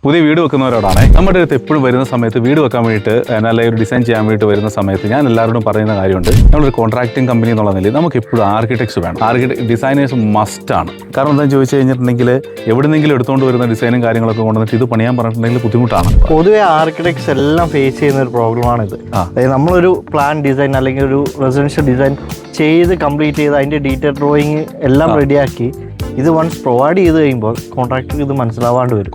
പുതിയ വീട് വെക്കുന്നവരോടാണ്. നമ്മുടെ അടുത്ത് എപ്പോഴും വരുന്ന സമയത്ത് വീട് വെക്കാൻ വേണ്ടിയിട്ട് അല്ലെങ്കിൽ ഒരു ഡിസൈൻ ചെയ്യാൻ വേണ്ടിയിട്ട് വരുന്ന സമയത്ത് ഞാൻ എല്ലാവരോടും പറയുന്ന കാര്യമുണ്ട്, നമ്മളൊരു കോൺട്രാക്ടിങ് കമ്പനി എന്നുള്ള നിലയിൽ നമുക്ക് എപ്പോഴും ആർക്കിടെക്ട്സ് വേണം. ഡിസൈനേഴ്സ് മസ്റ്റാണ്. കാരണം എന്താണെന്ന് ചോദിച്ചു കഴിഞ്ഞിട്ടുണ്ടെങ്കിൽ എവിടെന്നെങ്കിലും എടുത്തുകൊണ്ട് വരുന്ന ഡിസൈനും കാര്യങ്ങളൊക്കെ കൊണ്ടുവന്നിട്ട് ഇത് പണിയാൻ പറഞ്ഞിട്ടുണ്ടെങ്കിൽ ബുദ്ധിമുട്ടാണ്. പൊതുവെ ആർക്കിടെക്ട്സ് എല്ലാം ഫേസ് ചെയ്യുന്ന ഒരു പ്രോബ്ലമാണിത്. അതായത് നമ്മളൊരു പ്ലാൻ ഡിസൈൻ അല്ലെങ്കിൽ ഒരു റെസിഡൻഷ്യൽ ഡിസൈൻ ചെയ്ത് കംപ്ലീറ്റ് ചെയ്ത് അതിൻ്റെ ഡീറ്റെയിൽ ഡ്രോയിങ് എല്ലാം റെഡിയാക്കി ഇത് വൺസ് പ്രൊവൈഡ് ചെയ്ത് കഴിയുമ്പോൾ കോൺട്രാക്ടർക്ക് ഇത് മനസ്സിലാവാണ്ട് വരും.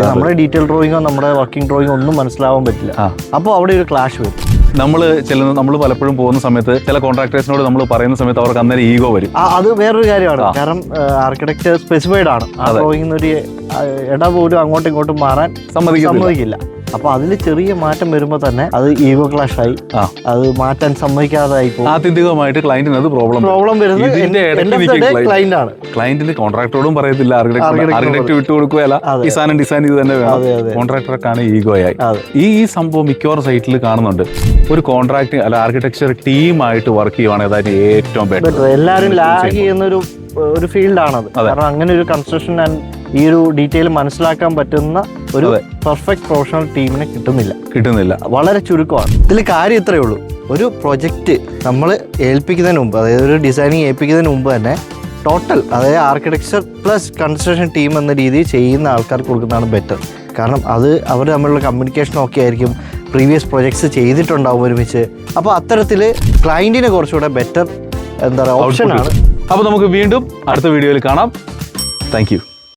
നമ്മുടെ ഡീറ്റെയിൽ ഡ്രോയിങ്ങോ നമ്മുടെ വർക്കിംഗ് ഡ്രോയിങ്ങോ ഒന്നും മനസ്സിലാവാൻ പറ്റില്ല. അപ്പോൾ അവിടെ ഒരു ക്ലാഷ് വരും. നമ്മൾ പലപ്പോഴും പോകുന്ന സമയത്ത് ചില കോൺട്രാക്ടേഴ്സിനോട് നമ്മൾ പറയുന്ന സമയത്ത് അവർക്ക് അന്നേരം ഈഗോ വരും. അത് വേറൊരു കാര്യമാണ്. കാരണം ആർക്കിടെക്ചർ സ്പെസിഫൈഡ് ആണ്. ആ ഡ്രോയിങ്ങിന് ഒരു ഇട പോലും അങ്ങോട്ടും ഇങ്ങോട്ടും മാറാൻ സമ്മതിക്കില്ല. അപ്പൊ അതിൽ ചെറിയ മാറ്റം വരുമ്പോൾ തന്നെ അത് ഈഗോ ക്ലാഷ് ആയി, അത് മാറ്റാൻ സമ്മതിക്കാതായി പോകും. ആത്യന്തികമായിട്ട് ക്ലയന്റിന് അത് പ്രോബ്ലം വരുന്നത് ക്ലയന്റ് ആണ്. ക്ലയന്റിന് കോൺട്രാക്ടറോടും പറയത്തില്ല, ആർക്കിടെക്ട് വിട്ടുകൊടുക്കുകയല്ല, ഈ സാധനം ഡിസൈൻ ചെയ്ത് തന്നെ വേണം. കോൺട്രാക്ടർക്കാണ് ഈഗോ ആയി. ഈ സംഭവം മിക്കവാറും സൈറ്റിൽ കാണുന്നുണ്ട്. ഒരു കോൺട്രാക്ട് അല്ല ആർക്കിടെക്ചർ ടീമായിട്ട് വർക്ക് ചെയ്യുവാണെങ്കിൽ അതായത് ഏറ്റവും ബെറ്റർ. എല്ലാവരും ലാഗ് ചെയ്യുന്ന ഒരു ഫീൽഡാണത്. കാരണം അങ്ങനെ ഒരു കൺസ്ട്രക്ഷൻ ആൻഡ് ഈ ഒരു ഡീറ്റെയിൽ മനസ്സിലാക്കാൻ പറ്റുന്ന ഒരു പെർഫെക്റ്റ് പ്രൊഫഷണൽ ടീമിനെ കിട്ടുന്നില്ല. വളരെ ചുരുക്കമാണ്. ഇതിൽ കാര്യം ഇത്രയേ ഉള്ളൂ. ഒരു പ്രൊജക്റ്റ് നമ്മൾ ഏൽപ്പിക്കുന്നതിന് മുമ്പ്, അതായത് ഒരു ഡിസൈനിങ് ഏൽപ്പിക്കുന്നതിന് മുമ്പ് തന്നെ ടോട്ടൽ, അതായത് ആർക്കിടെക്ചർ പ്ലസ് കൺസ്ട്രക്ഷൻ ടീം എന്ന രീതിയിൽ ചെയ്യുന്ന ആൾക്കാർക്ക് കൊടുക്കുന്നതാണ് ബെറ്റർ. കാരണം അത് അവർ തമ്മിലുള്ള കമ്മ്യൂണിക്കേഷൻ ഒക്കെ ആയിരിക്കും. പ്രീവിയസ് പ്രൊജക്ട്സ് ചെയ്തിട്ടുണ്ടാവും ഒരുമിച്ച്. അപ്പോൾ അത്തരത്തിൽ ക്ലയൻറ്റിന് കുറച്ചുകൂടെ ബെറ്റർ എന്താ പറയുക ഓപ്ഷനാണ്. അപ്പോൾ നമുക്ക് വീണ്ടും അടുത്ത വീഡിയോയിൽ കാണാം. Thank you.